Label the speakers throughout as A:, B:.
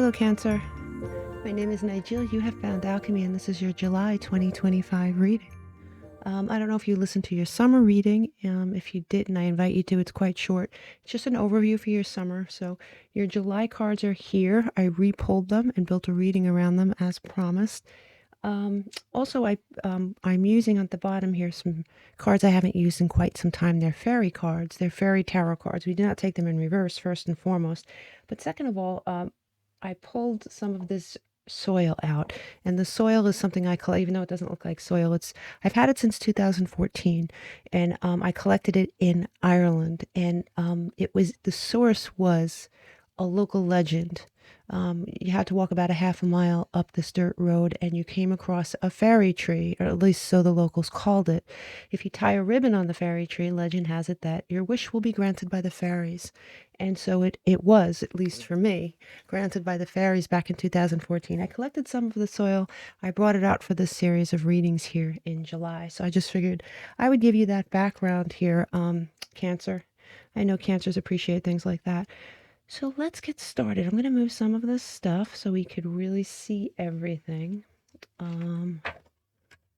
A: Hello, Cancer. My name is Nigel. You have found Alchemy, and this is your July 2025 reading. I don't know if you listened to your summer reading. If you didn't, I invite you to. It's quite short. It's just an overview for your summer. So your July cards are here. I re-pulled them and built a reading around them as promised. Also, I'm using at the bottom here some cards I haven't used in quite some time. They're fairy cards. They're fairy tarot cards. We do not take them in reverse, first and foremost. But second of all, I pulled some of this soil out, and the soil is something I collect, even though it doesn't look like soil. I've had it since 2014, and I collected it in Ireland, and the source was a local legend. You had to walk about a half a mile up this dirt road, and you came across a fairy tree, or at least so the locals called it. If you tie a ribbon on the fairy tree, legend has it that your wish will be granted by the fairies. And so it was, at least for me, granted by the fairies back in 2014. I collected some of the soil. I brought it out for this series of readings here in July. So I just figured I would give you that background here, Cancer. I know Cancers appreciate things like that. So let's get started. I'm going to move some of this stuff so we could really see everything. Move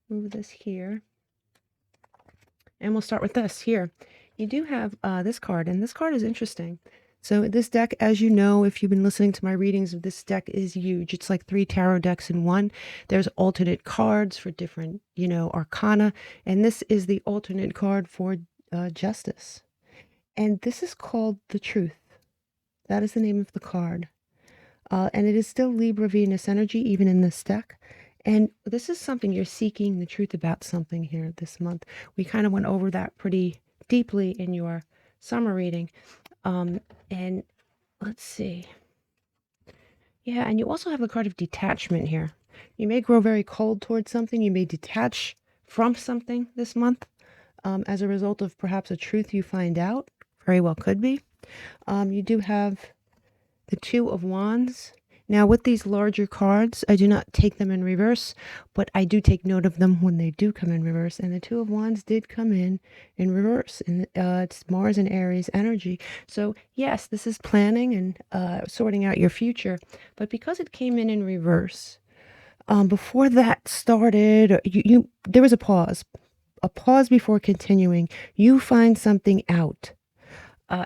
A: this here. And we'll start with this here. You do have this card, and this card is interesting. So this deck, as you know, if you've been listening to my readings, this deck is huge. It's like 3 tarot decks in one. There's alternate cards for different, arcana. And this is the alternate card for justice. And this is called the Truth. That is the name of the card. And it is still Libra Venus energy, even in this deck. And this is something you're seeking the truth about something here this month. We kind of went over that pretty deeply in your summer reading. And let's see. Yeah, and you also have the card of detachment here. You may grow very cold towards something. You may detach from something this month as a result of perhaps a truth you find out. Very well could be. You do have the Two of Wands. Now, with these larger cards, I do not take them in reverse, but I do take note of them when they do come in reverse. And the Two of Wands did come in reverse. And it's Mars and Aries energy. So, yes, this is planning and sorting out your future. But because it came in reverse, before that started, there was a pause before continuing. You find something out.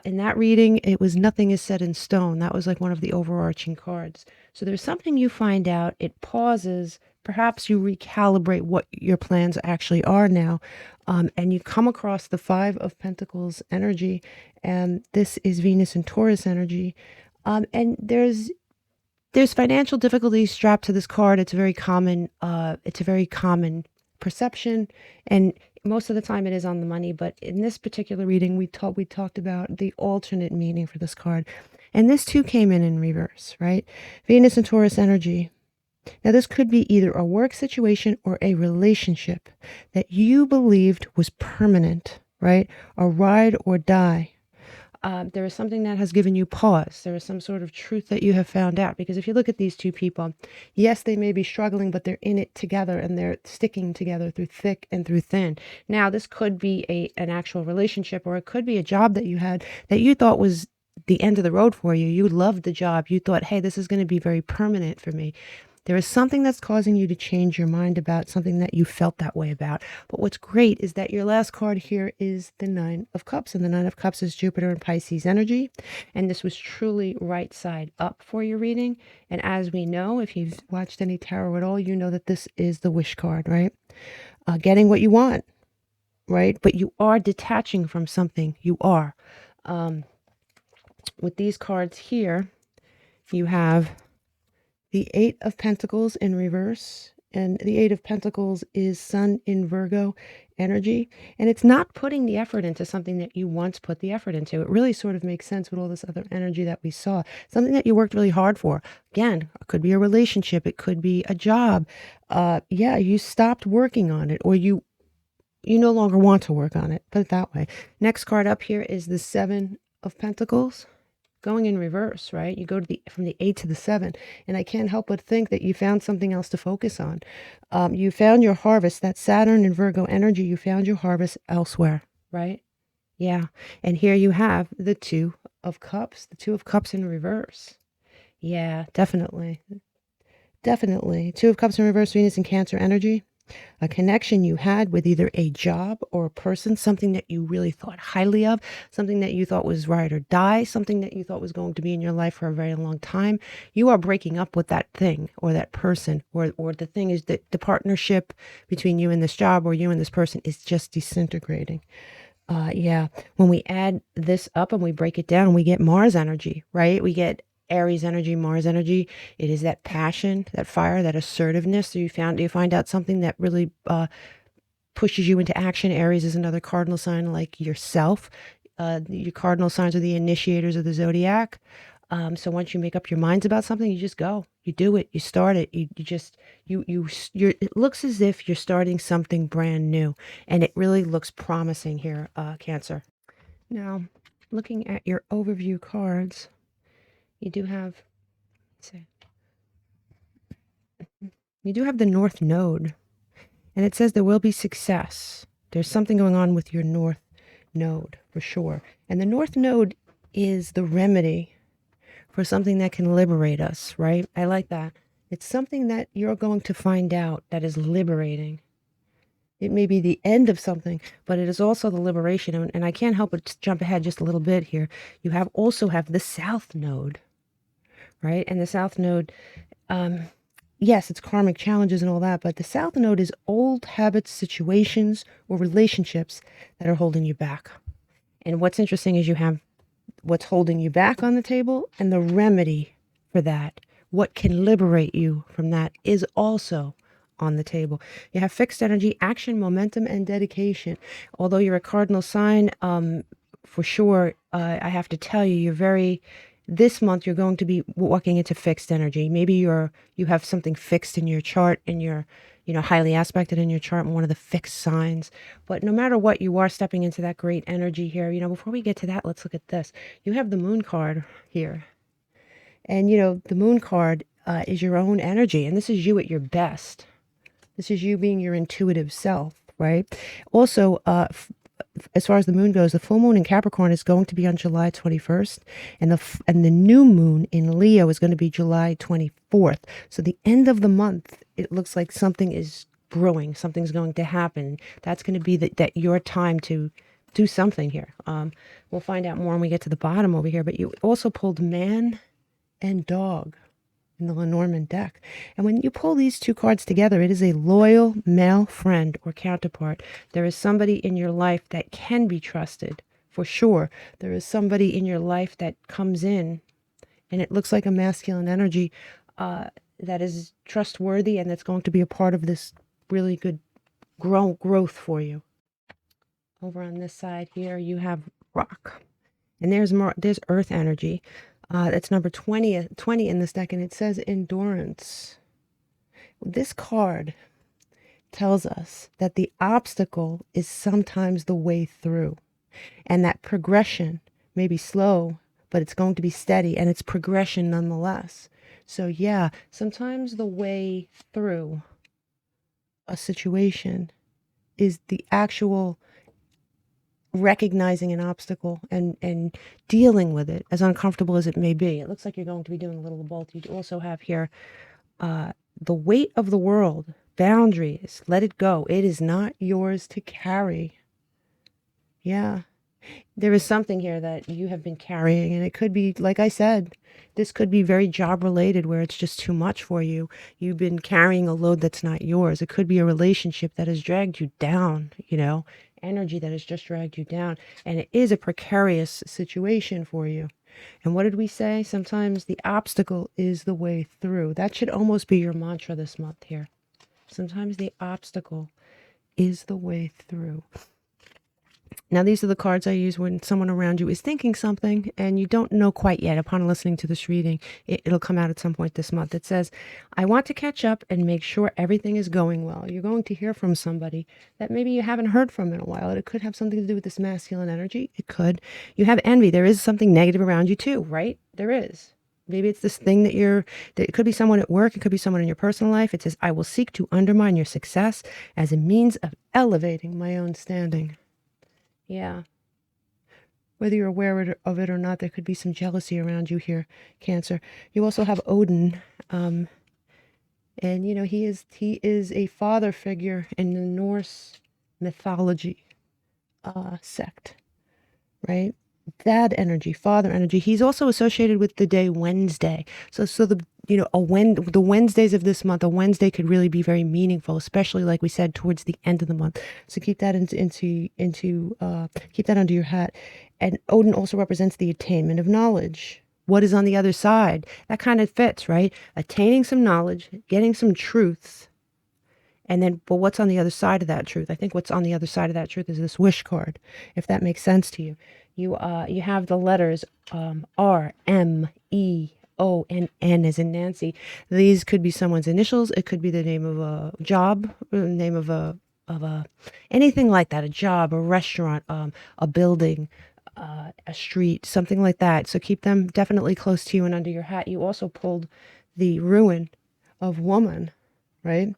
A: In that reading, it was nothing is set in stone. That was like one of the overarching cards. So there's something you find out, it pauses, perhaps you recalibrate what your plans actually are now, and you come across the Five of Pentacles energy, and this is Venus and Taurus energy, and there's financial difficulties strapped to this card. It's a very common perception, and most of the time it is on the money, but in this particular reading we talked about the alternate meaning for this card, and this too came in reverse, right? Venus and Taurus energy. Now this could be either a work situation or a relationship that you believed was permanent, right? A ride or die. There is something that has given you pause. There is some sort of truth that you have found out. Because if you look at these two people, yes, they may be struggling, but they're in it together and they're sticking together through thick and through thin. Now, this could be an actual relationship, or it could be a job that you had that you thought was the end of the road for you. You loved the job. You thought, hey, this is going to be very permanent for me. There is something that's causing you to change your mind about something that you felt that way about. But what's great is that your last card here is the Nine of Cups. And the Nine of Cups is Jupiter and Pisces energy. And this was truly right side up for your reading. And as we know, if you've watched any tarot at all, you know that this is the wish card, right? Getting what you want, right? But you are detaching from something. You are. With these cards here, you have the Eight of Pentacles in reverse, and the Eight of Pentacles is Sun in Virgo energy, and it's not putting the effort into something that you once put the effort into. It really sort of makes sense with all this other energy that we saw, something that you worked really hard for. Again, it could be a relationship, it could be a job. Yeah, you stopped working on it, or you no longer want to work on it, put it that way. Next card up here is the Seven of Pentacles, going in reverse, right? You go to from the 8 to the 7, and I can't help but think that you found something else to focus on. You found your harvest, that Saturn and Virgo energy, you found your harvest elsewhere, right? Yeah, and here you have the Two of Cups in reverse. Yeah, definitely. Definitely. Two of Cups in reverse, Venus and Cancer energy. A connection you had with either a job or a person, something that you really thought highly of, something that you thought was ride or die, something that you thought was going to be in your life for a very long time. You are breaking up with that thing or that person, or the thing is that the partnership between you and this job or you and this person is just disintegrating. Yeah, when we add this up and we break it down, we get Mars energy, right? We get Aries energy, Mars energy. It is that passion, that fire, that assertiveness. So you find out something that really pushes you into action. Aries is another cardinal sign like yourself. Your cardinal signs are the initiators of the zodiac. So once you make up your minds about something, you just go, you do it, you start it. It looks as if you're starting something brand new, and it really looks promising here, Cancer. Now, looking at your overview cards, you do have, let's see, you do have the North Node, and it says there will be success. There's something going on with your North Node for sure. And the North Node is the remedy for something that can liberate us, right? I like that. It's something that you're going to find out that is liberating. It may be the end of something, but it is also the liberation. And I can't help but jump ahead just a little bit here. You also have the South Node, right? And the South Node, yes, it's karmic challenges and all that, but the South Node is old habits, situations, or relationships that are holding you back. And what's interesting is you have what's holding you back on the table and the remedy for that. What can liberate you from that is also on the table. You have fixed energy, action, momentum, and dedication. Although you're a cardinal sign, for sure, I have to tell you, this month you're going to be walking into fixed energy. Maybe you have something fixed in your chart and you're highly aspected in your chart, one of the fixed signs. But no matter what, you are stepping into that great energy here. Before we get to that, let's look at this. You have the moon card here. And, the moon card is your own energy. And this is you at your best. This is you being your intuitive self, right? Also, as far as the moon goes, the full moon in Capricorn is going to be on July 21st, and the new moon in Leo is going to be July 24th. So the end of the month, it looks like something is brewing, something's going to happen. That's going to be that your time to do something here. We'll find out more when we get to the bottom over here. But you also pulled man and dog in the Lenormand deck. And when you pull these two cards together, it is a loyal male friend or counterpart. There is somebody in your life that can be trusted, for sure. There is somebody in your life that comes in, and it looks like a masculine energy that is trustworthy and that's going to be a part of this really good growth for you. Over on this side here, you have rock. And there's earth energy. That's number 20 in this deck, and it says endurance. This card tells us that the obstacle is sometimes the way through, and that progression may be slow, but it's going to be steady, and it's progression nonetheless. So yeah, sometimes the way through a situation is the actual recognizing an obstacle and dealing with it, as uncomfortable as it may be. It looks like you're going to be doing a little of both. You also have here the weight of the world, boundaries, let it go. It is not yours to carry. Yeah. There is something here that you have been carrying, and it could be, like I said, this could be very job related where it's just too much for you. You've been carrying a load that's not yours. It could be a relationship that has dragged you down, energy that has just dragged you down. And it is a precarious situation for you. And what did we say? Sometimes the obstacle is the way through. That should almost be your mantra this month here. Sometimes the obstacle is the way through. Now, these are the cards I use when someone around you is thinking something and you don't know quite yet. Upon listening to this reading, it'll come out at some point this month. It says, I want to catch up and make sure everything is going well. You're going to hear from somebody that maybe you haven't heard from in a while. It could have something to do with this masculine energy. It could. You have envy. There is something negative around you too, right? There is. Maybe it's this thing that it could be someone at work. It could be someone in your personal life. It says, I will seek to undermine your success as a means of elevating my own standing. Yeah. whether you're aware of it or not, there could be some jealousy around you here, Cancer. You also have Odin, and you know he is a father figure in the Norse mythology sect, right? Dad energy, father energy. He's also associated with the day Wednesday. So the the Wednesdays of this month, a Wednesday could really be very meaningful, especially like we said towards the end of the month. So keep that keep that under your hat. And Odin also represents the attainment of knowledge. What is on the other side? That kind of fits, right? Attaining some knowledge, getting some truths. And then, but what's on the other side of that truth? I think what's on the other side of that truth is this wish card, if that makes sense to you. You have the letters R, M, E, O, and N as in Nancy. These could be someone's initials. It could be the name of a job, name of a anything like that. A job, a restaurant, a building, a street, something like that. So keep them definitely close to you and under your hat. You also pulled the ruin of woman, right?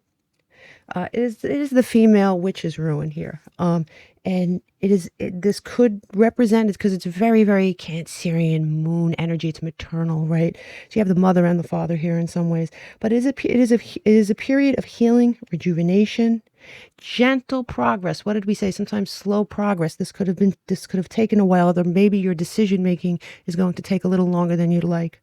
A: It is the female witch's ruin here. And this could represent it because it's very, very Cancerian moon energy. It's maternal, right? So you have the mother and the father here in some ways, but it is a period of healing, rejuvenation, gentle progress. What did we say? Sometimes slow progress. This could have taken a while, or maybe your decision making is going to take a little longer than you'd like.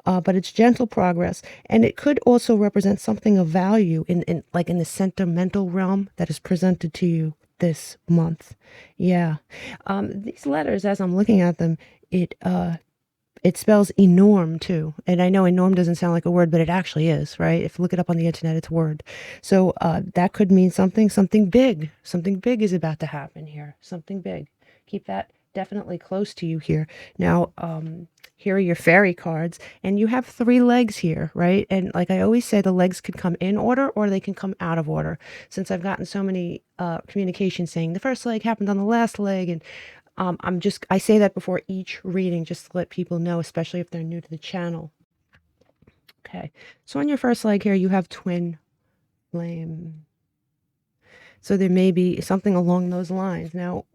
A: But it's gentle progress, and it could also represent something of value in the sentimental realm that is presented to you this month. Yeah, these letters, as I'm looking at them, it spells enorm too, and I know enorm doesn't sound like a word, but it actually is, right? If you look it up on the internet, it's a word. So that could mean something big. Something big is about to happen here. Something big. Keep that definitely close to you here. Now, here are your fairy cards, and you have 3 legs here, right? And like I always say, the legs could come in order or they can come out of order. Since I've gotten so many communications saying the first leg happened on the last leg, and I say that before each reading just to let people know, especially if they're new to the channel. Okay, so on your first leg here, you have twin flame. So there may be something along those lines. Now,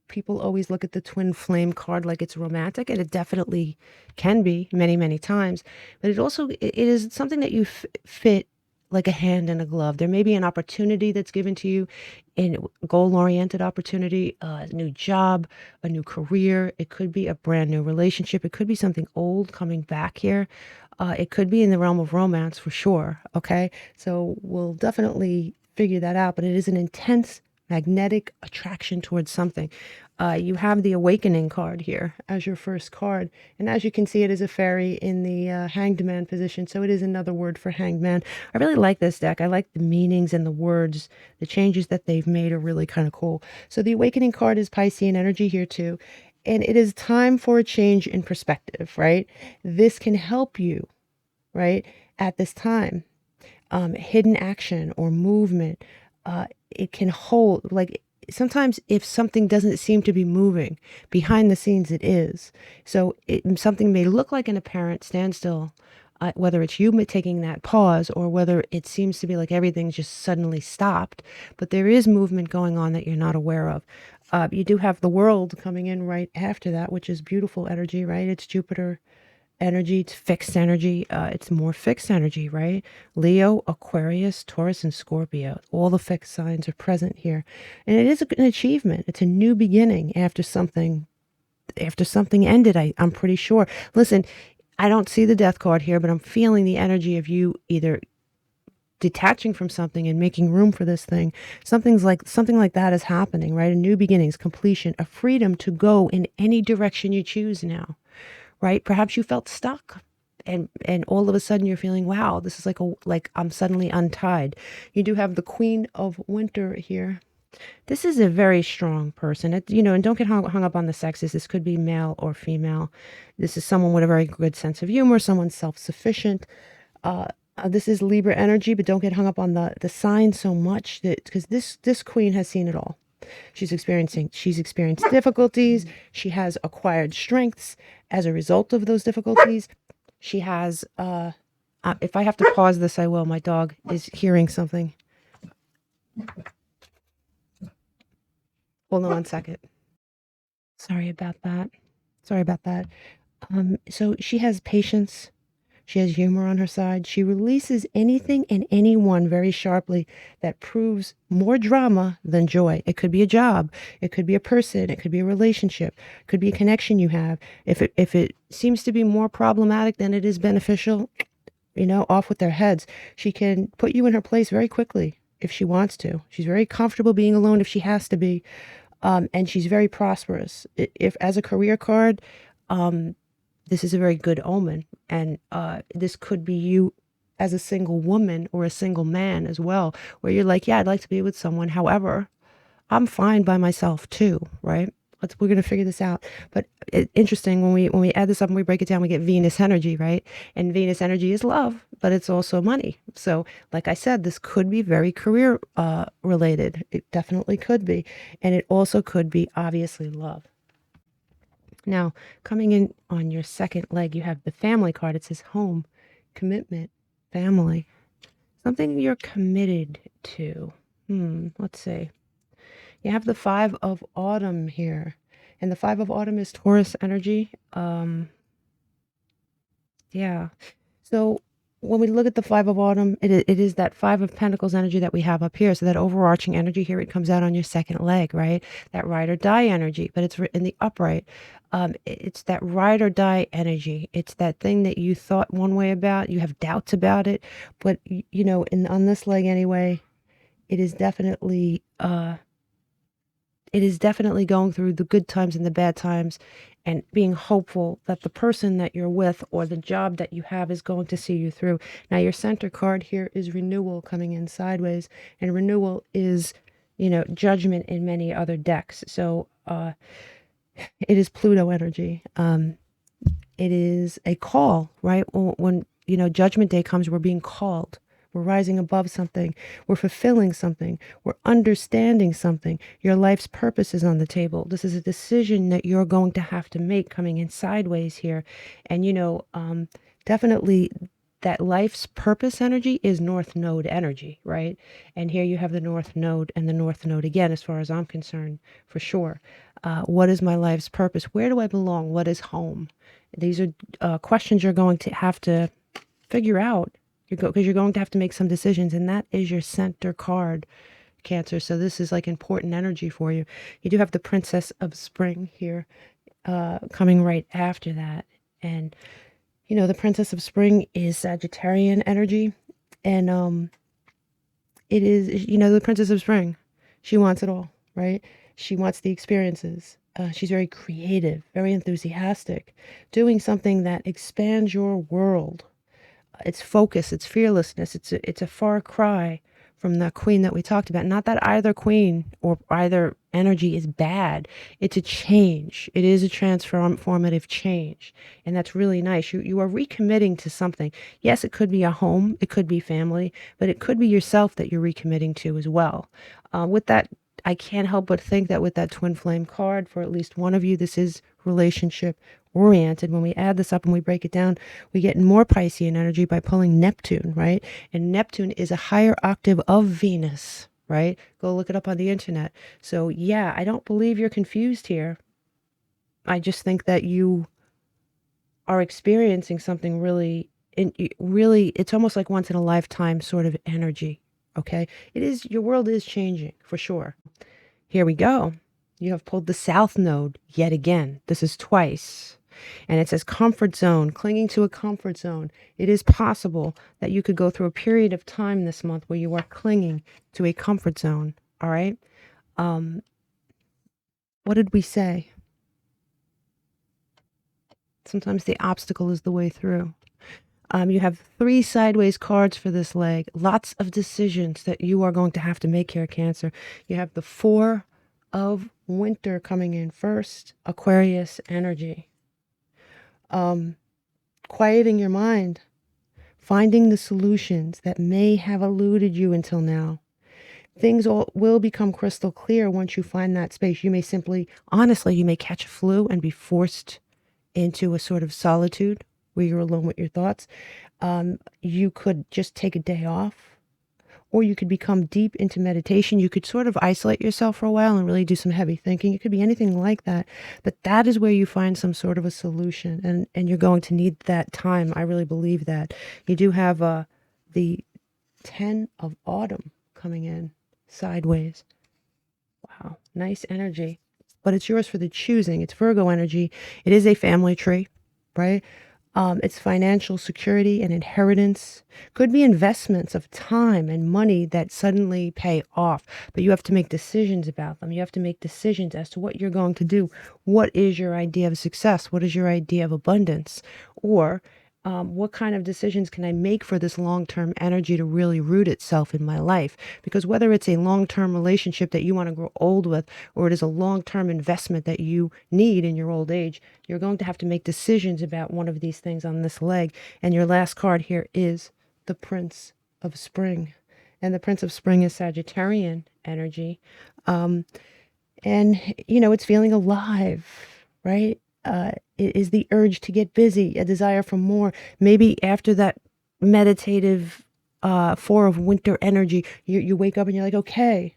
A: people always look at the twin flame card like it's romantic, and it definitely can be many, many times. But it is something that you fit like a hand in a glove. There may be an opportunity that's given to you, in goal-oriented opportunity, a new job, a new career. It could be a brand new relationship. It could be something old coming back here. It could be in the realm of romance for sure. Okay, so we'll definitely figure that out. But it is an intense magnetic attraction towards something. You have the awakening card here as your first card, and as you can see, it is a fairy in the hanged man position, so it is another word for hanged man. I really like this deck. I like the meanings and the words. The changes that they've made are really kind of cool. So the awakening card is Piscean energy here too, and it is time for a change in perspective, right? This can help you, right, at this time. Hidden action or movement, it can hold, like sometimes if something doesn't seem to be moving behind the scenes, it is. So something may look like an apparent standstill, whether it's you taking that pause or whether it seems to be like everything's just suddenly stopped, but there is movement going on that you're not aware of. You do have the world coming in right after that, which is beautiful energy, right? It's Jupiter energy, it's fixed energy. It's more fixed energy, right? Leo, Aquarius, Taurus, and Scorpio. All the fixed signs are present here. And it is an achievement. It's a new beginning after something ended, I'm pretty sure. Listen, I don't see the death card here, but I'm feeling the energy of you either detaching from something and making room for this thing. Something like that is happening, right? A new beginnings, completion, a freedom to go in any direction you choose now. Right? Perhaps you felt stuck, and all of a sudden you're feeling, wow, this is like I'm suddenly untied. You do have the Queen of Winter here. This is a very strong person. And don't get hung up on the sexes. This could be male or female. This is someone with a very good sense of humor, someone self-sufficient. This is Libra energy, but don't get hung up on the sign so much, because this queen has seen it all. She's experienced difficulties. She has acquired strengths as a result of those difficulties. She has, if I have to pause this, I will. My dog is hearing something. Hold on one second. Sorry about that. Sorry about that. So she has patience. She has humor on her side. She releases anything and anyone very sharply that proves more drama than joy. It could be a job, it could be a person, it could be a relationship, it could be a connection you have. If it seems to be more problematic than it is beneficial, off with their heads. She can put you in her place very quickly if she wants to. She's very comfortable being alone if she has to be. And she's very prosperous. If as a career card, um, this is a very good omen. And this could be you as a single woman or a single man as well, where you're like, yeah, I'd like to be with someone. However, I'm fine by myself too, right? We're gonna figure this out. But interesting when we add this up and we break it down, we get Venus energy, right? And Venus energy is love, but it's also money. So, like I said, this could be very career related. It definitely could be, and it also could be obviously love. Now, coming in on your second leg, you have the family card. It says home, commitment, family, something you're committed to. Let's see. You have the Five of Autumn here, and the Five of Autumn is Taurus energy. Yeah. So when we look at the Five of Autumn, it is that Five of Pentacles energy that we have up here. So that overarching energy here, it comes out on your second leg, right? That ride or die energy, but it's in the upright. It's that ride or die energy. It's that thing that you thought one way about, you have doubts about it, but on this leg anyway, it is definitely going through the good times and the bad times and being hopeful that the person that you're with or the job that you have is going to see you through. Now, your center card here is renewal coming in sideways, and renewal is, judgment in many other decks. So it is Pluto energy. It is a call, right? When, Judgment Day comes, we're being called. We're rising above something. We're fulfilling something. We're understanding something. Your life's purpose is on the table. This is a decision that you're going to have to make coming in sideways here. And, definitely that life's purpose energy is North Node energy, right? And here you have the North Node and the North Node again, as far as I'm concerned, for sure. What is my life's purpose? Where do I belong? What is home? These are questions you're going to have to figure out because you're going to have to make some decisions, and that is your center card, Cancer. So this is like important energy for you. You do have the Princess of Spring here coming right after that. And, the Princess of Spring is Sagittarian energy. And it is, the Princess of Spring. She wants it all, right? She wants the experiences. She's very creative, very enthusiastic, doing something that expands your world. It's focus, it's fearlessness, it's a far cry from the queen that we talked about. Not that either queen or either energy is bad. It's a change. It is a transformative change. And that's really nice. You are recommitting to something. Yes, it could be a home, it could be family, but it could be yourself that you're recommitting to as well. With that, I can't help but think that with that twin flame card, for at least one of you, this is relationship oriented. When we add this up and we break it down, we get more Piscean energy by pulling Neptune, right? And Neptune is a higher octave of Venus, right? Go look it up on the internet. So yeah, I don't believe you're confused here. I just think that you are experiencing something really, it's almost like once in a lifetime sort of energy. Okay. Your world is changing for sure. Here we go. You have pulled the South Node yet again. This is twice. And it says comfort zone, clinging to a comfort zone. It is possible that you could go through a period of time this month where you are clinging to a comfort zone. All right. What did we say? Sometimes the obstacle is the way through. You have 3 sideways cards for this leg. Lots of decisions that you are going to have to make here, Cancer. You have the 4 of Winter coming in first, Aquarius energy. Quieting your mind, finding the solutions that may have eluded you until now. Things will become crystal clear once you find that space. You may simply, honestly, you may catch a flu and be forced into a sort of solitude where you're alone with your thoughts. You could just take a day off, or you could become deep into meditation. You could sort of isolate yourself for a while and really do some heavy thinking. It could be anything like that, but that is where you find some sort of a solution, and you're going to need that time. I really believe that. You do have the 10 of autumn coming in sideways. Wow, nice energy. But it's yours for the choosing. It's Virgo energy. It is a family tree, right? It's financial security and inheritance. Could be investments of time and money that suddenly pay off, but you have to make decisions about them. You have to make decisions as to what you're going to do. What is your idea of success? What is your idea of abundance? Or what kind of decisions can I make for this long-term energy to really root itself in my life? Because whether it's a long-term relationship that you want to grow old with, or it is a long-term investment that you need in your old age, you're going to have to make decisions about one of these things on this leg. And your last card here is the Prince of Spring. And the Prince of Spring is Sagittarian energy. And, it's feeling alive, right? It is the urge to get busy, a desire for more. Maybe after that meditative Four of Winter energy, you wake up and you're like, okay,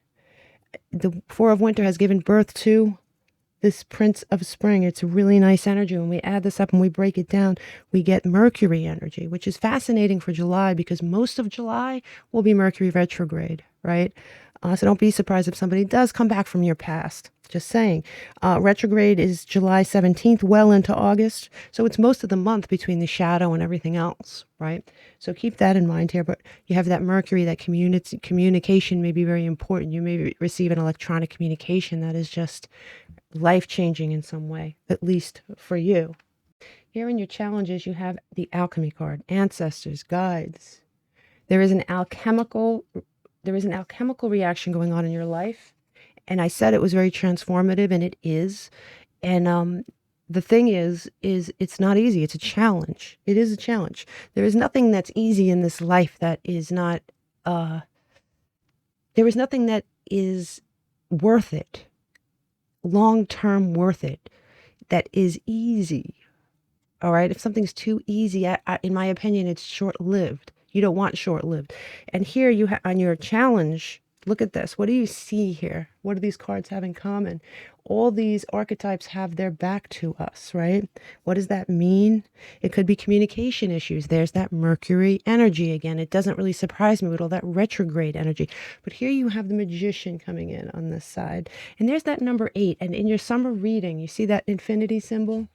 A: the Four of Winter has given birth to this Prince of Spring. It's a really nice energy. When we add this up and we break it down, we get Mercury energy, which is fascinating for July because most of July will be Mercury retrograde, right? So don't be surprised if somebody does come back from your past. Just saying. Retrograde is July 17th, well into August. So it's most of the month between the shadow and everything else, right? So keep that in mind here. But you have that Mercury, that communication may be very important. You may receive an electronic communication that is just life-changing in some way, at least for you. Here in your challenges, you have the alchemy card, ancestors, guides. There is an alchemical reaction going on in your life. And I said it was very transformative, and it is. And the thing is it's not easy. It's a challenge. It is a challenge. There is nothing that's easy in this life that is not, there is nothing that is worth it, long-term worth it, that is easy. All right. If something's too easy, in my opinion, it's short-lived. You don't want short-lived. And here you have on your challenge, look at this. What do you see here? What do these cards have in common? All these archetypes have their back to us, right? What does that mean? It could be communication issues. There's that Mercury energy again. It doesn't really surprise me with all that retrograde energy. But here you have the Magician coming in on this side. And there's that number 8. And in your summer reading, you see that infinity symbol?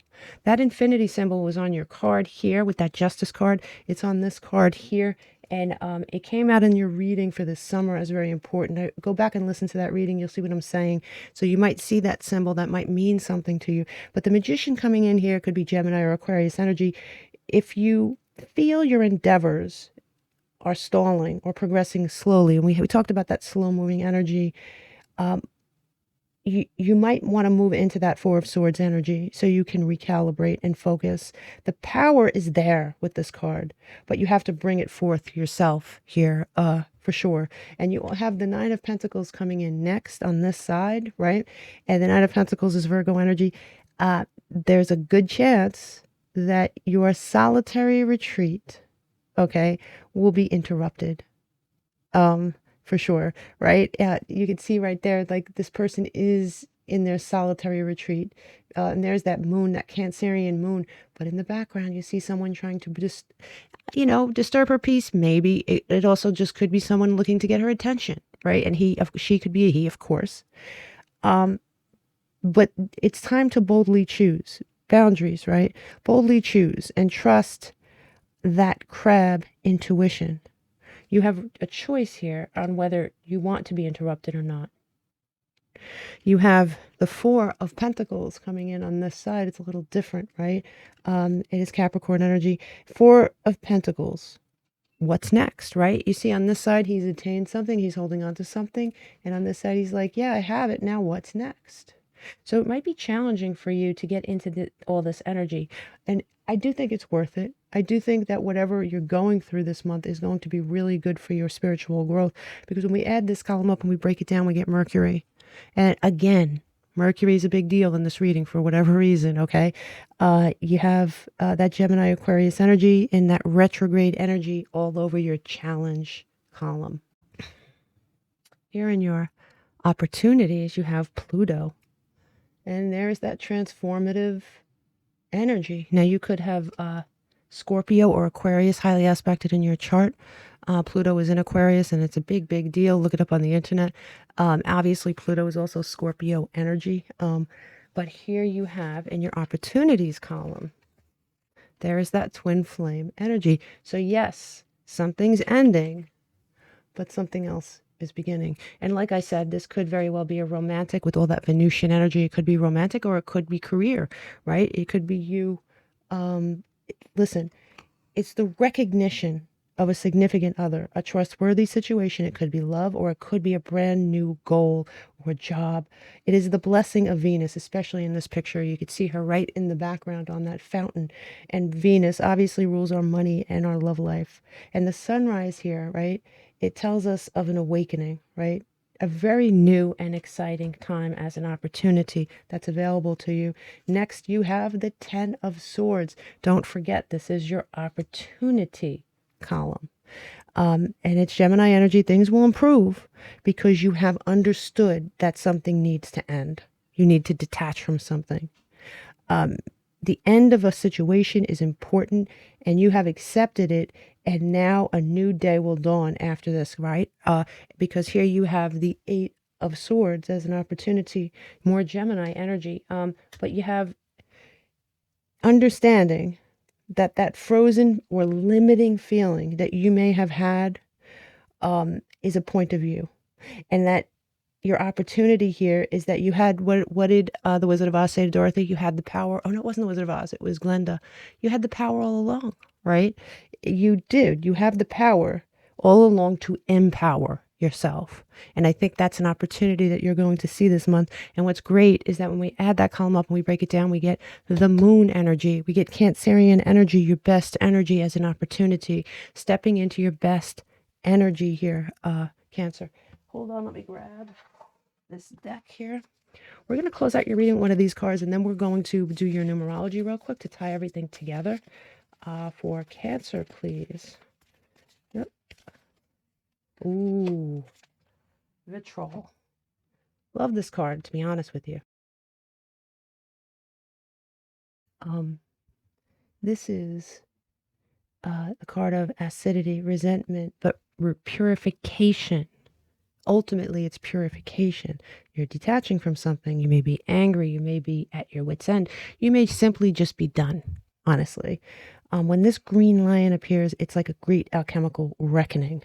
A: That infinity symbol was on your card here with that Justice card. It's on this card here. And it came out in your reading for this summer as very important. Go back and listen to that reading. You'll see what I'm saying. So you might see that symbol. That might mean something to you. But the Magician coming in here could be Gemini or Aquarius energy. If you feel your endeavors are stalling or progressing slowly, and we talked about that slow-moving energy, you might want to move into that Four of Swords energy so you can recalibrate and focus. The power is there with this card, but you have to bring it forth yourself here, for sure. And you have the Nine of Pentacles coming in next on this side, right? And the Nine of Pentacles is Virgo energy. There's a good chance that your solitary retreat, okay, will be interrupted. For sure, right? You can see right there, like this person is in their solitary retreat. And there's that moon, that Cancerian moon. But in the background, you see someone trying to just, disturb her peace. Maybe it also just could be someone looking to get her attention, right? And she could be a he, of course. But it's time to boldly choose boundaries, right? Boldly choose and trust that crab intuition. You have a choice here on whether you want to be interrupted or not. You have the Four of Pentacles coming in on this side. It's a little different, right? It is Capricorn energy. Four of Pentacles. What's next, right? You see on this side, he's attained something. He's holding on to something. And on this side, he's like, yeah, I have it. Now what's next? So it might be challenging for you to get into all this energy. And I do think it's worth it. I do think that whatever you're going through this month is going to be really good for your spiritual growth. Because when we add this column up and we break it down, we get Mercury. And again, Mercury is a big deal in this reading for whatever reason, okay? You have that Gemini Aquarius energy and that retrograde energy all over your challenge column. Here in your opportunities, you have Pluto. And there's that transformative energy. Now, you could have Scorpio or Aquarius highly aspected in your chart. Pluto is in Aquarius, and it's a big, big deal. Look it up on the internet. Obviously, Pluto is also Scorpio energy. But here you have in your opportunities column, there is that twin flame energy. So yes, something's ending, but something else is beginning. And like I said, this could very well be a romantic with all that Venusian energy. It could be romantic or it could be career, right? It could be you. Listen, it's the recognition of a significant other, a trustworthy situation. It could be love or it could be a brand new goal or job. It is the blessing of Venus, especially in this picture. You could see her right in the background on that fountain. And Venus obviously rules our money and our love life. And the sunrise here, right? It tells us of an awakening, right? A very new and exciting time as an opportunity that's available to you. Next, you have the 10 of Swords. Don't forget, this is your opportunity column. And it's Gemini energy. Things will improve because you have understood that something needs to end. You need to detach from something. The end of a situation is important and you have accepted it, and now a new day will dawn after this, right? Because here you have the 8 of Swords as an opportunity, more Gemini energy. But you have understanding that that frozen or limiting feeling that you may have had is a point of view, and that your opportunity here is that you had what did the Wizard of Oz say to Dorothy? You had the power. Oh no, it wasn't the Wizard of Oz. It was Glenda. You had the power all along, right? You did. You have the power all along to empower yourself. And I think that's an opportunity that you're going to see this month. And what's great is that when we add that column up and we break it down, we get the moon energy. We get Cancerian energy, your best energy as an opportunity, stepping into your best energy here, Cancer. Hold on, let me grab this deck here. We're going to close out your reading with one of these cards, and then we're going to do your numerology real quick to tie everything together. For Cancer, please. Yep. Ooh, Vitriol. Love this card, to be honest with you. This is a card of acidity, resentment, but purification. Ultimately, it's purification. You're detaching from something. You may be angry. You may be at your wit's end. You may simply just be done, honestly. When this green lion appears, it's like a great alchemical reckoning.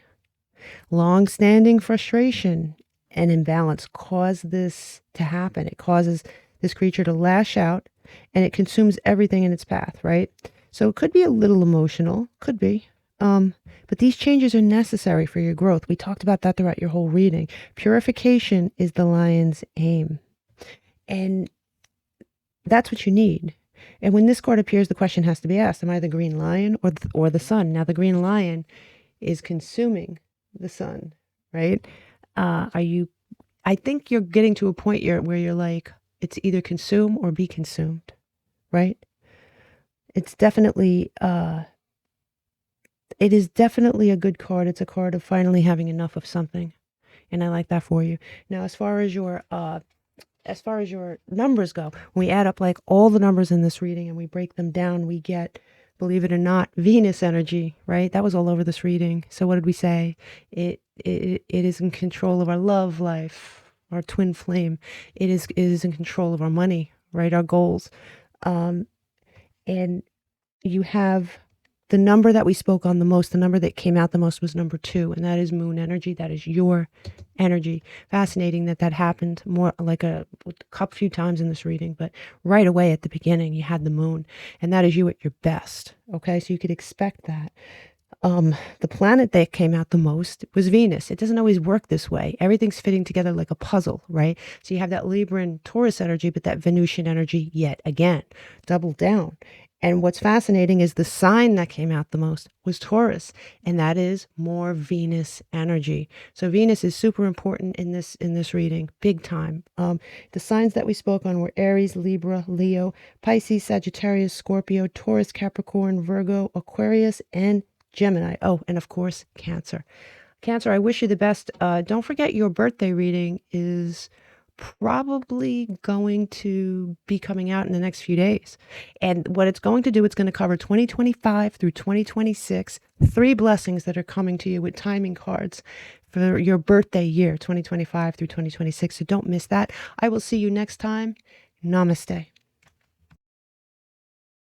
A: Long-standing frustration and imbalance cause this to happen. It causes this creature to lash out, and it consumes everything in its path, right? So it could be a little emotional, could be. But these changes are necessary for your growth. We talked about that throughout your whole reading. Purification is the lion's aim. And that's what you need. And when this card appears, the question has to be asked, am I the green lion or the sun? Now, the green lion is consuming the sun, right? I think you're getting to a point where you're like, it's either consume or be consumed, right? It's definitely, it is definitely a good card. It's a card of finally having enough of something. And I like that for you. Now, as far as your numbers go, when we add up like all the numbers in this reading and we break them down, we get, believe it or not, Venus energy, right? That was all over this reading. So what did we say? It is in control of our love life, our twin flame. It is in control of our money, right? Our goals. And you have the number that we spoke on the most, the number that came out the most was number 2, and that is moon energy. That is your energy. Fascinating that happened more like a few times in this reading, but right away at the beginning, you had the moon, and that is you at your best. Okay, so you could expect that. The planet that came out the most was Venus. It doesn't always work this way. Everything's fitting together like a puzzle, right? So you have that Libra and Taurus energy, but that Venusian energy yet again, double down. And what's fascinating is the sign that came out the most was Taurus, and that is more Venus energy. So Venus is super important in this reading, big time. The signs that we spoke on were Aries, Libra, Leo, Pisces, Sagittarius, Scorpio, Taurus, Capricorn, Virgo, Aquarius, and Gemini. Oh, and of course, Cancer. Cancer, I wish you the best. Don't forget your birthday reading is probably going to be coming out in the next few days. And what it's going to do, it's going to cover 2025 through 2026, 3 blessings that are coming to you with timing cards for your birthday year, 2025 through 2026. So don't miss that. I will see you next time. Namaste.